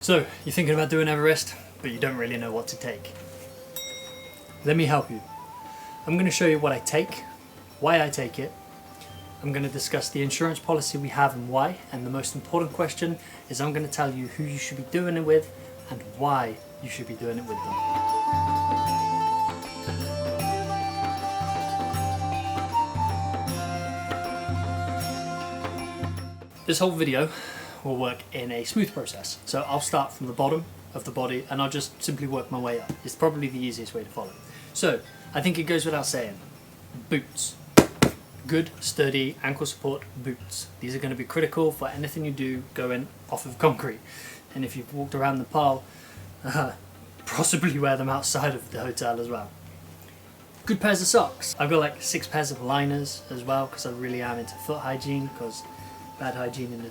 So, you're thinking about doing Everest, but you don't really know what to take. Let me help you. I'm going to show you what I take, why I take it. I'm going to discuss the insurance policy we have and why, and the most important question is I'm going to tell you who you should be doing it with and why you should be doing it with them. This whole video will work in a smooth process. So I'll start from the bottom of the body and I'll just simply work my way up. It's probably the easiest way to follow. So I think it goes without saying, boots. Good, sturdy, ankle support boots. These are going to be critical for anything you do going off of concrete. And if you've walked around Nepal, possibly wear them outside of the hotel as well. Good pairs of socks. I've got like 6 pairs of liners as well because I really am into foot hygiene, because bad hygiene in the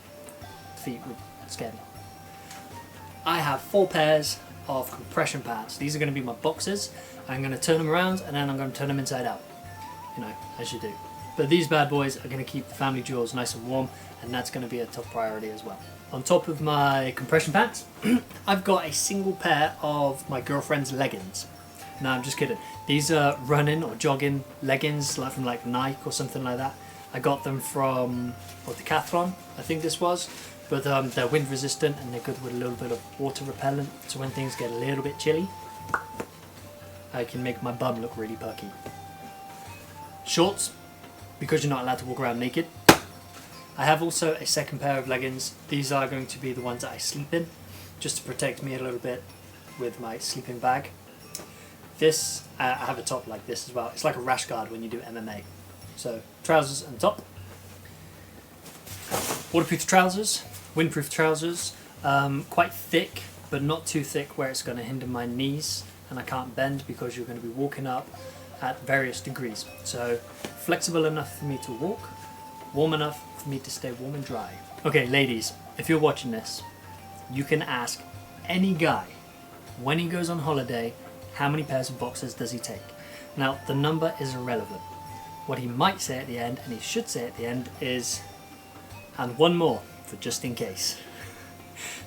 feet would scare me. I have 4 pairs of compression pants. These are going to be my boxers. I'm going to turn them around and then I'm going to turn them inside out. You know, as you do. But these bad boys are going to keep the family jewels nice and warm, and that's going to be a top priority as well. On top of my compression pants, I've got a single pair of my girlfriend's leggings. No, I'm just kidding. These are running or jogging leggings, like from like Nike or something like that. I got them from Decathlon, I think this was. But they're wind resistant and they're good with a little bit of water repellent. So when things get a little bit chilly, I can make my bum look really perky. Shorts, because you're not allowed to walk around naked. I have also a second pair of leggings. These are going to be the ones that I sleep in, just to protect me a little bit with my sleeping bag. This, I have a top like this as well. It's like a rash guard when you do MMA. So trousers and top. Waterproof trousers, windproof trousers, quite thick but not too thick where it's going to hinder my knees and I can't bend because you're going to be walking up at various degrees. So flexible enough for me to walk, warm enough for me to stay warm and dry. Okay ladies, if you're watching this, you can ask any guy when he goes on holiday how many pairs of boxers does he take. Now the number is irrelevant. What he might say at the end, and he should say at the end, is and one more for just in case.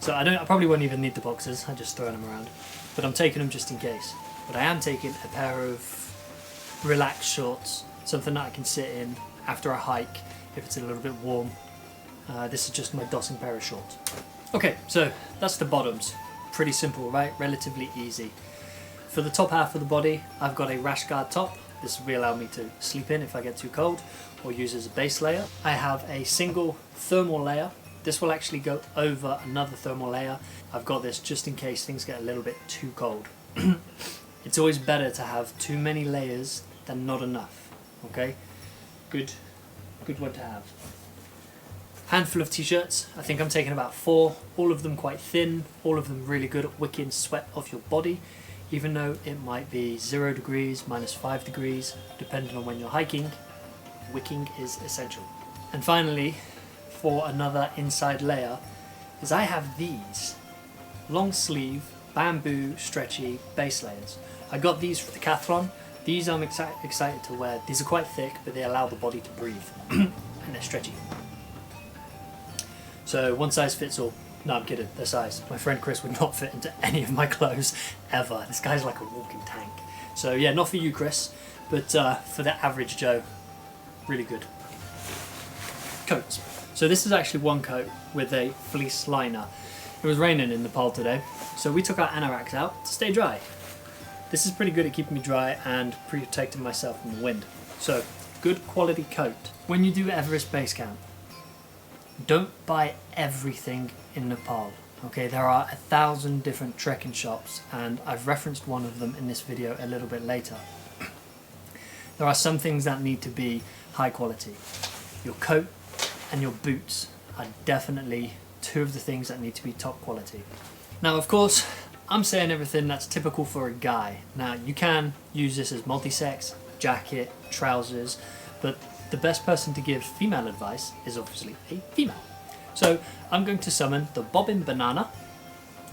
So I probably won't even need the boxers, I'm just throwing them around. But I'm taking them just in case. But I am taking a pair of relaxed shorts, something that I can sit in after a hike if it's a little bit warm. This is just my dossing pair of shorts. Okay, so that's the bottoms. Pretty simple, right? Relatively easy. For the top half of the body, I've got a rash guard top. This will allow me to sleep in if I get too cold, or use as a base layer. I have a single thermal layer. This will actually go over another thermal layer. I've got this just in case things get a little bit too cold. It's always better to have too many layers than not enough. Okay, good one to have. Handful of t-shirts. I think I'm taking about 4. All of them quite thin. All of them really good at wicking sweat off your body. Even though it might be 0 degrees, -5 degrees, depending on when you're hiking, wicking is essential. And finally, for another inside layer, is I have these long sleeve, bamboo, stretchy base layers. I got these from Decathlon. These I'm excited to wear. These are quite thick, but they allow the body to breathe, and they're stretchy. So one size fits all. No, I'm kidding, their size. My friend Chris would not fit into any of my clothes, ever. This guy's like a walking tank. So yeah, not for you, Chris, but for the average Joe, really good. Coats. So this is actually one coat with a fleece liner. It was raining in Nepal today, so we took our anoraks out to stay dry. This is pretty good at keeping me dry and protecting myself from the wind. So, good quality coat. When you do Everest Base Camp, don't buy everything in Nepal. Okay, there are 1,000 different trekking shops and I've referenced one of them in this video a little bit later. There are some things that need to be high quality. Your coat and your boots are definitely 2 of the things that need to be top quality. Now of course, I'm saying everything that's typical for a guy. Now you can use this as multi-sex, jacket, trousers, but the best person to give female advice is obviously a female. So I'm going to summon the Bobbin Banana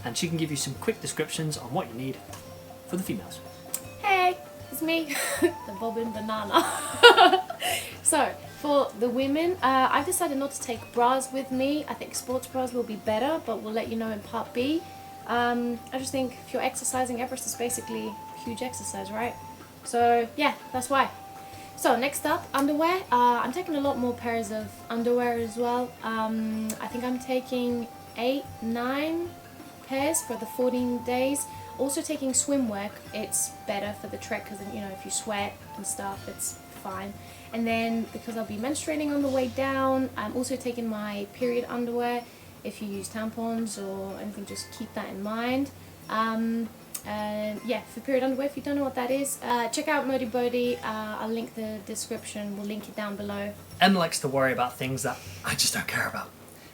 and she can give you some quick descriptions on what you need for the females. Hey, it's me, the Bobbin Banana. So for the women, I've decided not to take bras with me. I think sports bras will be better, but we'll let you know in part B. I just think if you're exercising, Everest is basically huge exercise, right? So yeah, that's why. So next up, underwear. I'm taking a lot more pairs of underwear as well. I think I'm taking 8, 9 pairs for the 14 days. Also taking swimwear. It's better for the trek because, you know, if you sweat and stuff, it's fine. And then because I'll be menstruating on the way down, I'm also taking my period underwear. If you use tampons or anything, just keep that in mind. And yeah, for period underwear, if you don't know what that is, check out Modi Bodhi. I'll link the description, we'll link it down below. Em likes to worry about things that I just don't care about,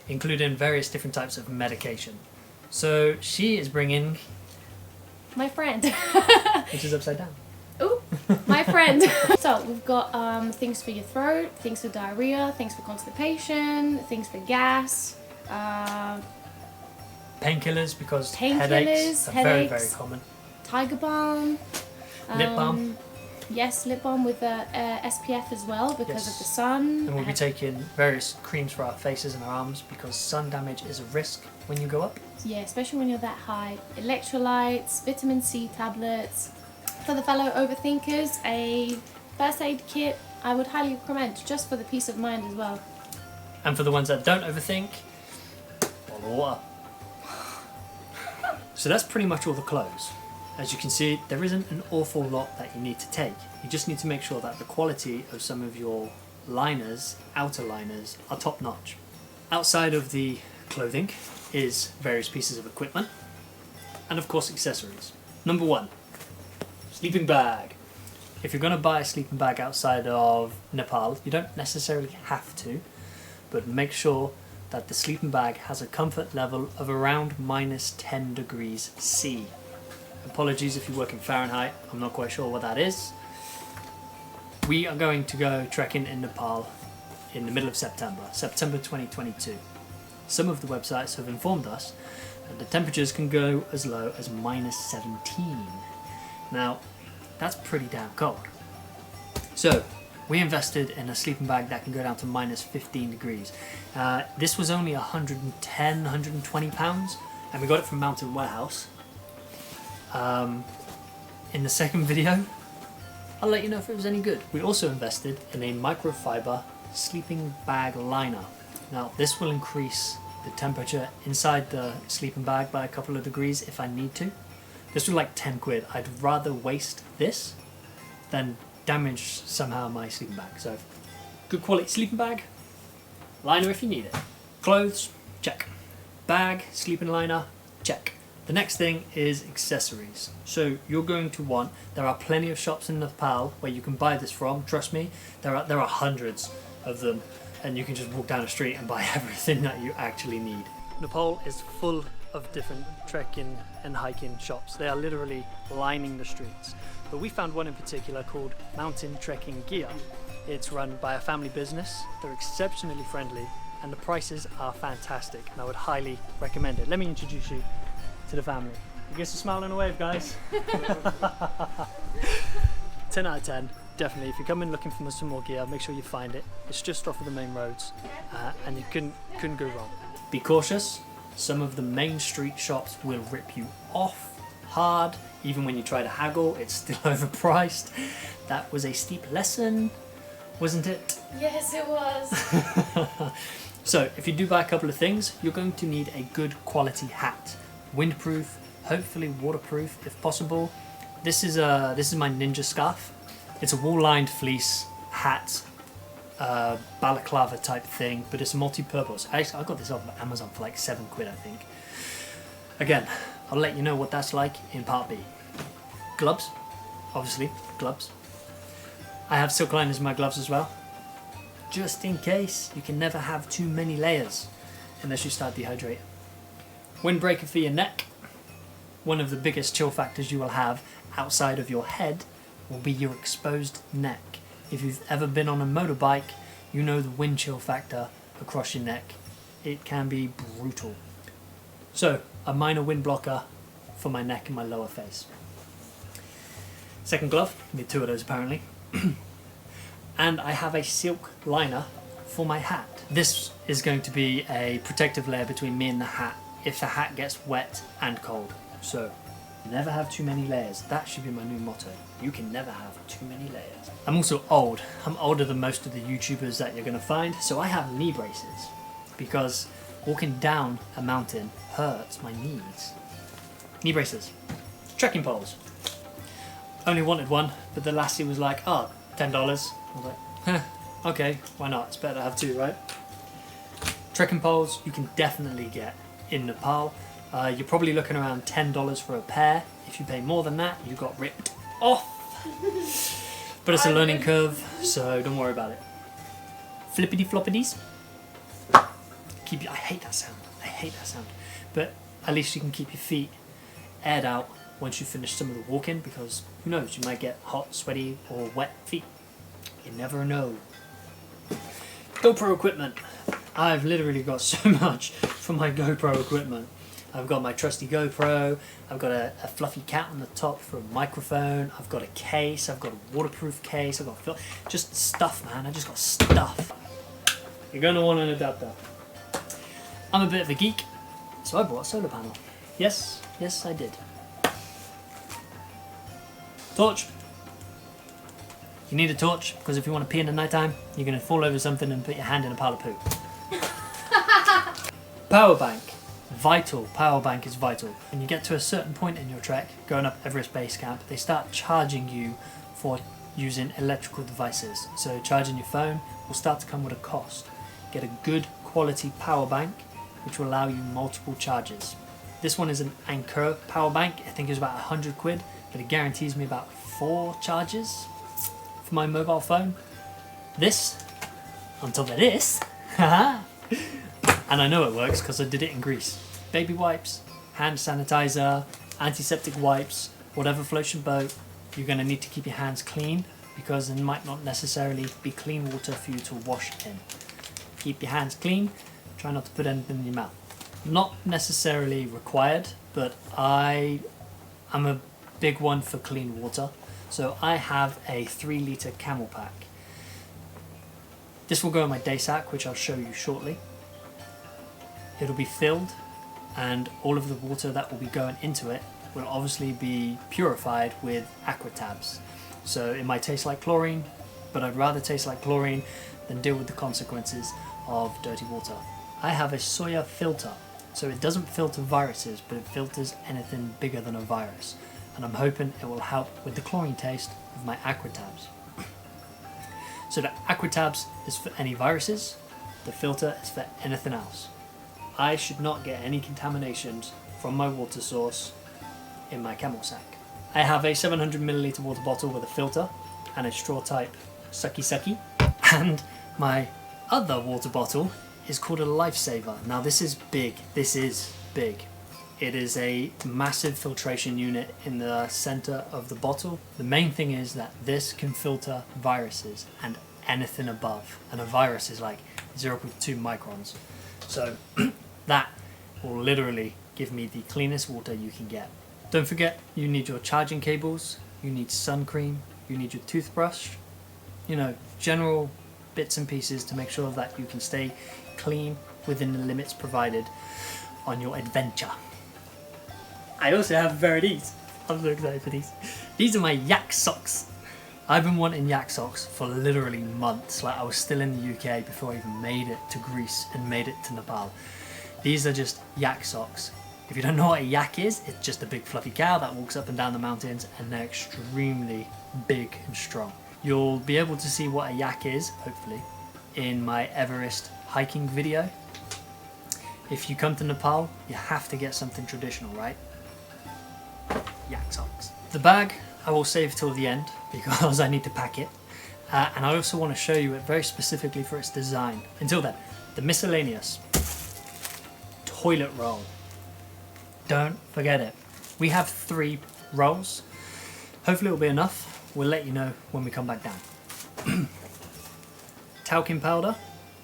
including various different types of medication. So she is bringing... My friend. which is upside down. Ooh, my friend. So we've got things for your throat, things for diarrhea, things for constipation, things for gas. Painkillers, because headaches are very, very common. Tiger balm. Lip balm. Yes, lip balm with SPF as well because of the sun. And we'll be taking various creams for our faces and our arms because sun damage is a risk when you go up. Yeah, especially when you're that high. Electrolytes, vitamin C tablets. For the fellow overthinkers, a first aid kit I would highly recommend just for the peace of mind as well. And for the ones that don't overthink, bottle of water. So that's pretty much all the clothes. As you can see, there isn't an awful lot that you need to take. You just need to make sure that the quality of some of your liners, outer liners, are top notch. Outside of the clothing is various pieces of equipment and of course accessories. Number 1, sleeping bag. If you're going to buy a sleeping bag outside of Nepal, you don't necessarily have to, but make sure that the sleeping bag has a comfort level of around -10 degrees C. Apologies if you work in Fahrenheit, I'm not quite sure what that is. We are going to go trekking in Nepal in the middle of September 2022. Some of the websites have informed us that the temperatures can go as low as -17. Now, that's pretty damn cold. So, we invested in a sleeping bag that can go down to -15 degrees. This was only 110, 120 pounds, and we got it from Mountain Warehouse. In the second video, I'll let you know if it was any good. We also invested in a microfiber sleeping bag liner. Now, this will increase the temperature inside the sleeping bag by a couple of degrees if I need to. This was like 10 quid. I'd rather waste this than damage somehow my sleeping bag. So, good quality sleeping bag, liner if you need it. Clothes, check. Bag, sleeping liner, check. The next thing is accessories. So you're going to want, there are plenty of shops in Nepal where you can buy this from, trust me, there are hundreds of them, and you can just walk down the street and buy everything that you actually need. Nepal is full of different trekking and hiking shops. They are literally lining the streets. But we found one in particular called Mountain Trekking Gear. It's run by a family business, they're exceptionally friendly, and the prices are fantastic, and I would highly recommend it. Let me introduce you to the family. You get a smile and a wave, guys. 10 out of 10, definitely. If you come in looking for some more gear, make sure you find it. It's just off of the main roads, and you couldn't go wrong. Be cautious. Some of the main street shops will rip you off hard. Even when you try to haggle, it's still overpriced. That was a steep lesson, wasn't it? Yes, it was. So, if you do buy a couple of things, you're going to need a good quality hat. Windproof, hopefully waterproof if possible. This is my ninja scarf. It's a wool-lined fleece hat, balaclava type thing, but it's multi-purpose. I got this off of Amazon for like 7 quid, I think. Again, I'll let you know what that's like in part B. Gloves, obviously, gloves. I have silk liners in my gloves as well. Just in case, you can never have too many layers unless you start dehydrating. Windbreaker for your neck. One of the biggest chill factors you will have outside of your head will be your exposed neck. If you've ever been on a motorbike, you know the wind chill factor across your neck. It can be brutal. So, a minor wind blocker for my neck and my lower face. Second glove, need 2 of those apparently. And I have a silk liner for my hat. This is going to be a protective layer between me and the hat if the hat gets wet and cold. So never have too many layers. That should be my new motto. You can never have too many layers. I'm also old. I'm older than most of the YouTubers that you're going to find, so I have knee braces because walking down a mountain hurts my knees. Knee braces. Trekking poles. Only wanted one, but the lassie was like, oh, $10. I was like, huh, okay, why not? It's better to have two, right? Trekking poles you can definitely get in Nepal. You're probably looking around $10 for a pair. If you pay more than that, you got ripped off. But it's a learning curve, so don't worry about it. Flippity floppities. I hate that sound. I hate that sound. But at least you can keep your feet aired out once you finish some of the walking, because who knows, you might get hot, sweaty, or wet feet. You never know. GoPro equipment. I've literally got so much for my GoPro equipment. I've got my trusty GoPro, I've got a fluffy cat on the top for a microphone, I've got a case, I've got a waterproof case, I've got just stuff, man. I just got stuff. You're going to want an adapter. I'm a bit of a geek, so I bought a solar panel. Yes, I did. Torch. You need a torch because if you want to pee in the night time, you're going to fall over something and put your hand in a pile of poo. Power bank. Vital. Power bank is vital. When you get to a certain point in your trek, going up Everest Base Camp, they start charging you for using electrical devices. So charging your phone will start to come with a cost. Get a good quality power bank which will allow you multiple charges. This one is an Anker power bank. I think it's about 100 quid, but it guarantees me about 4 charges for my mobile phone. This, on top of this, and I know it works because I did it in Greece. Baby wipes, hand sanitizer, antiseptic wipes, whatever floats your boat. You're going to need to keep your hands clean because there might not necessarily be clean water for you to wash in. Keep your hands clean, try not to put anything in your mouth. Not necessarily required, but I'm a big one for clean water. So I have a 3-litre camel pack. This will go in my day sack, which I'll show you shortly. It'll be filled, and all of the water that will be going into it will obviously be purified with aqua tabs. So it might taste like chlorine, but I'd rather taste like chlorine than deal with the consequences of dirty water. I have a soya filter, so it doesn't filter viruses, but it filters anything bigger than a virus. And I'm hoping it will help with the chlorine taste of my aqua tabs. So the aqua tabs is for any viruses, the filter is for anything else. I should not get any contaminations from my water source in my camel sack. I have a 700ml water bottle with a filter and a straw type sucky, and my other water bottle is called a lifesaver. Now this is big. It is a massive filtration unit in the center of the bottle. The main thing is that this can filter viruses and anything above, and a virus is like 0.2 microns. So that will literally give me the cleanest water you can get. Don't forget, you need your charging cables, you need sun cream, you need your toothbrush, general bits and pieces to make sure that you can stay clean within the limits provided on your adventure. I also have a pair of these. I'm so excited for these. These are my yak socks. I've been wanting yak socks for literally months. Like I was still in the UK before I even made it to Greece and made it to Nepal. These are just yak socks. If you don't know what a yak is, it's just a big fluffy cow that walks up and down the mountains, and they're extremely big and strong. You'll be able to see what a yak is, hopefully, in my Everest hiking video. If you come to Nepal, you have to get something traditional, right? Yak socks. The bag I will save till the end because I need to pack it, and I also want to show you it very specifically for its design. Until then, the Miscellaneous toilet roll. Don't forget it. We have 3 rolls. Hopefully it'll be enough. We'll let you know when we come back down. Talcum powder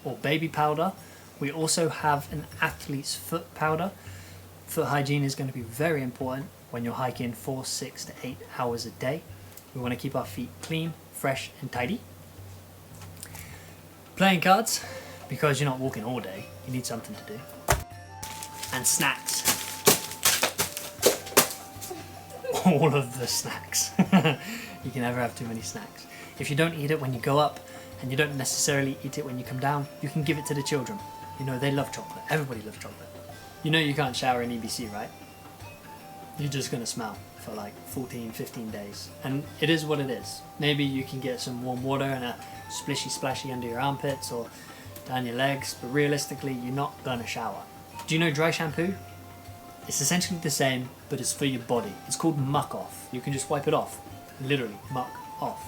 or baby powder. We also have an athlete's foot powder. Foot hygiene is going to be very important when you're hiking for 6 to 8 hours a day. We want to keep our feet clean, fresh and tidy. Playing cards, because you're not walking all day, you need something to do. and snacks. All of the snacks. You can never have too many snacks. If you don't eat it when you go up, and you don't necessarily eat it when you come down, you can give it to the children. You know, they love chocolate. Everybody loves chocolate. You know you can't shower in EBC, right? You're just gonna smell for like 14, 15 days. And it is what it is. Maybe you can get some warm water and a splishy splashy under your armpits or down your legs, but realistically, you're not gonna shower. Do you know dry shampoo? It's essentially the same, but it's for your body. It's called muck off. You can just wipe it off. Literally, muck off.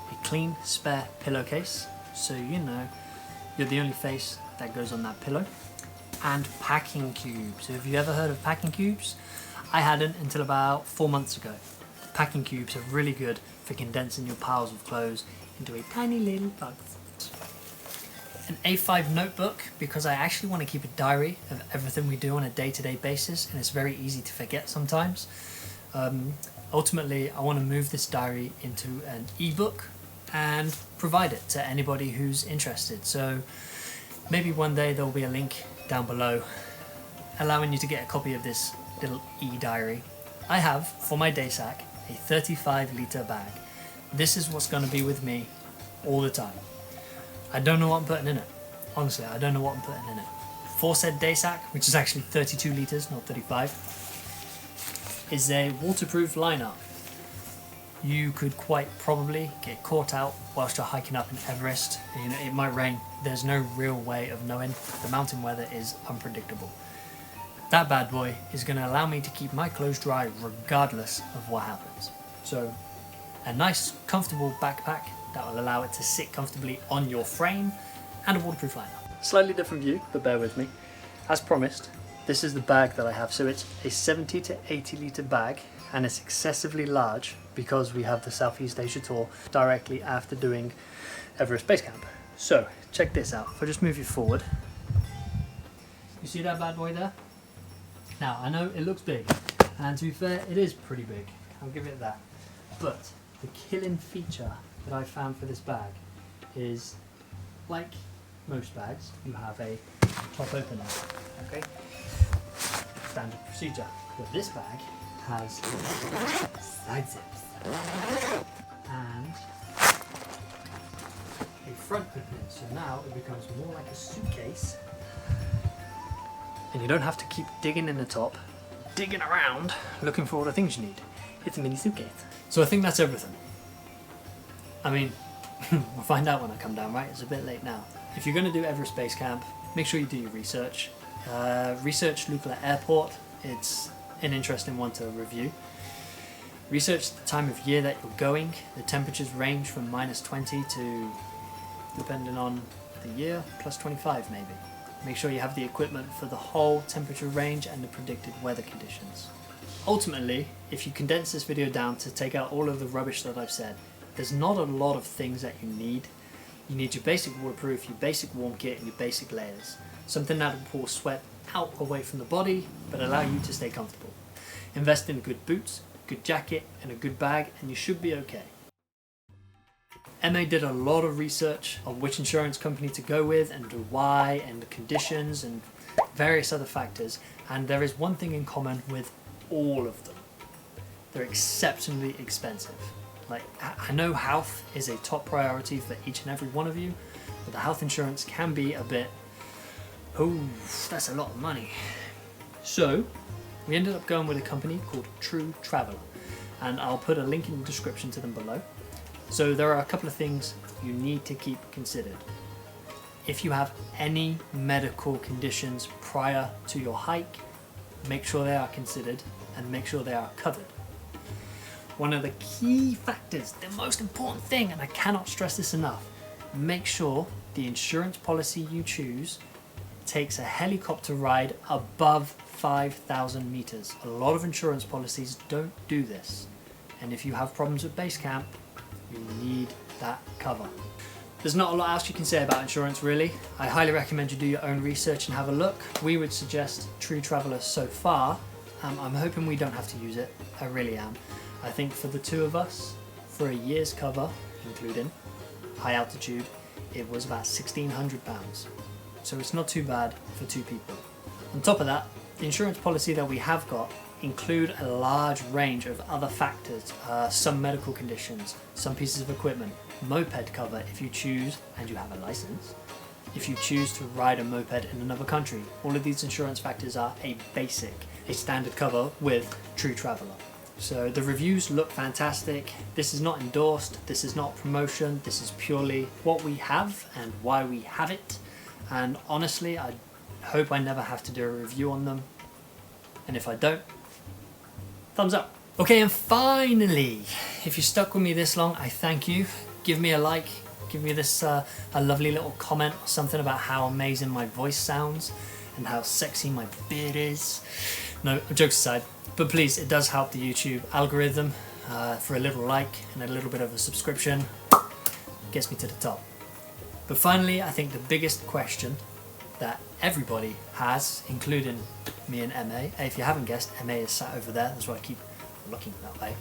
A clean, spare pillowcase, so you know you're the only face that goes on that pillow. And packing cubes. Have you ever heard of packing cubes? I hadn't until about 4 months ago. Packing cubes are really good for condensing your piles of clothes into a tiny little box. An A5 notebook, because I actually want to keep a diary of everything we do on a day-to-day basis, and it's very easy to forget sometimes. Ultimately, I want to move this diary into an ebook and provide it to anybody who's interested. So maybe one day there'll be a link down below allowing you to get a copy of this little e-diary. I have, for my day sack, a 35-litre bag. This is what's going to be with me all the time. I don't know what I'm putting in it. Honestly, I don't know what I'm putting in it. For said day sack, which is actually 32 litres, not 35, is a waterproof liner. You could quite probably get caught out whilst you're hiking up in Everest. You know, it might rain. There's no real way of knowing. The mountain weather is unpredictable. That bad boy is going to allow me to keep my clothes dry regardless of what happens. So, a nice, comfortable backpack that will allow it to sit comfortably on your frame, and a waterproof liner. Slightly different view, but bear with me. As promised, this is the bag that I have. So it's a 70 to 80 litre bag, and it's excessively large because we have the Southeast Asia tour directly after doing Everest Base Camp. So check this out. If I just move you forward, you see that bad boy there? Now I know it looks big, and to be fair, it is pretty big. I'll give it that. But the killing feature that I found for this bag is, like most bags, you have a top opener. Okay, standard procedure. But this bag has side zips and a front opening, so now it becomes more like a suitcase, and you don't have to keep digging in the top, digging around looking for all the things you need. It's a mini suitcase. So I think that's everything. I mean, we'll find out when I come down, right? It's a bit late now. If you're going to do Everest Base Camp, make sure you do your research. Research Lukla Airport. It's an interesting one to review. Research the time of year that you're going. The temperatures range from -20 to, depending on the year, +25 maybe. Make sure you have the equipment for the whole temperature range and the predicted weather conditions. Ultimately, if you condense this video down to take out all of the rubbish that I've said, there's not a lot of things that you need. You need your basic waterproof, your basic warm kit, and your basic layers. Something that will pull sweat out away from the body, but allow you to stay comfortable. Invest in good boots, good jacket, and a good bag, and you should be okay. MA did a lot of research on which insurance company to go with, and why, and the conditions, and various other factors, and there is one thing in common with all of them. They're exceptionally expensive. Like, I know health is a top priority for each and every one of you, but the health insurance can be a bit, oh, that's a lot of money. So we ended up going with a company called True Traveller, and I'll put a link in the description to them below. So there are a couple of things you need to keep considered. If you have any medical conditions prior to your hike, make sure they are considered and make sure they are covered. One of the key factors, the most important thing, and I cannot stress this enough, make sure the insurance policy you choose takes a helicopter ride above 5,000 meters. A lot of insurance policies don't do this, and if you have problems with base camp, you need that cover. There's not a lot else you can say about insurance really. I highly recommend you do your own research and have a look. We would suggest True Traveller so far. I'm hoping we don't have to use it, I really am. I think for the two of us, for a year's cover, including high altitude, it was about £1,600. So it's not too bad for two people. On top of that, The insurance policy that we have got include a large range of other factors, some medical conditions, some pieces of equipment, moped cover if you choose and you have a license, if you choose to ride a moped in another country. All of these insurance factors are a standard cover with True Traveller. So the reviews look fantastic. This is not endorsed, this is not promotion, this is purely what we have and why we have it. And honestly, I hope I never have to do a review on them. And if I don't, thumbs up. Okay, and finally, if you stuck with me this long, I thank you. Give me a like, give me this a lovely little comment or something about how amazing my voice sounds and how sexy my beard is. No, jokes aside, but please, it does help the YouTube algorithm for a little like and a little bit of a subscription. Gets me to the top. But finally, I think the biggest question that everybody has, including me and MA, if you haven't guessed, MA is sat over there, that's why I keep looking that way,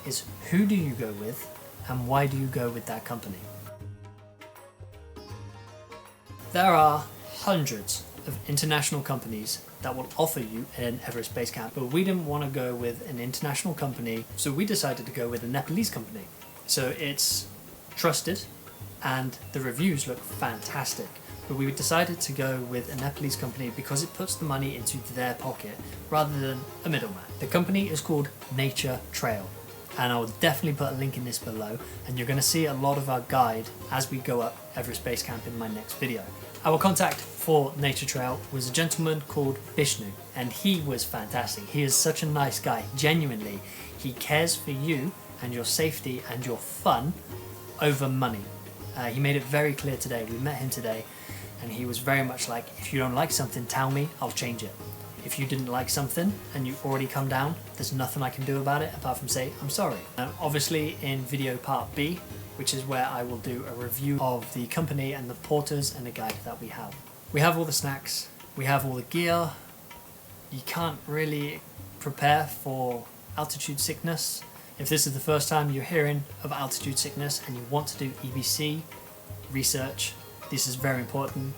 is who do you go with and why do you go with that company? There are hundreds of international companies that will offer you an Everest Base Camp, but we didn't want to go with an international company, so we decided to go with a Nepalese company. So it's trusted and the reviews look fantastic, but we decided to go with a Nepalese company because it puts the money into their pocket rather than a middleman. The company is called Nature Trail, and I will definitely put a link in this below, and you're going to see a lot of our guide as we go up Everest Base Camp in my next video. Our contact for Nature Trail was a gentleman called Vishnu, and he was fantastic. He is such a nice guy, genuinely. He cares for you and your safety and your fun over money. He made it very clear today. We met him today and he was very much like, if you don't like something, tell me, I'll change it. If you didn't like something and you've already come down, there's nothing I can do about it apart from say, I'm sorry. Obviously in video part B, which is where I will do a review of the company and the porters and the guide that we have. We have all the snacks, we have all the gear. You can't really prepare for altitude sickness. If this is the first time you're hearing of altitude sickness and you want to do EBC research, this is very important.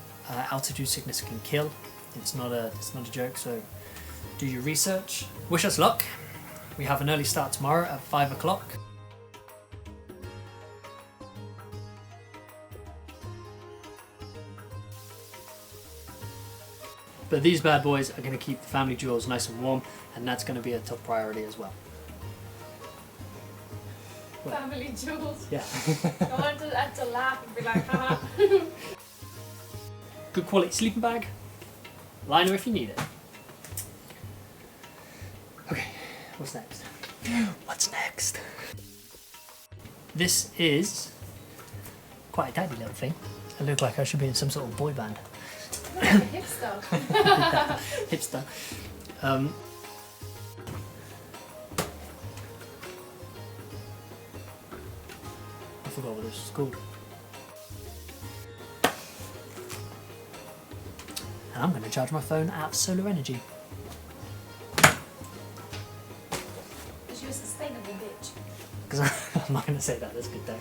Altitude sickness can kill. It's not a joke, so do your research. Wish us luck. We have an early start tomorrow at 5 o'clock. But these bad boys are going to keep the family jewels nice and warm, and that's going to be a top priority as well. What? Family jewels. Yeah. I want to laugh and be like, haha. Good quality sleeping bag. Liner if you need it. Okay, what's next? What's next? This is quite a tidy little thing. I look like I should be in some sort of boy band. Hipster. Hipster. I forgot what this is called. And I'm going to charge my phone out of solar energy. Because you're a sustainable bitch. Because I'm not going to say that, that's good though.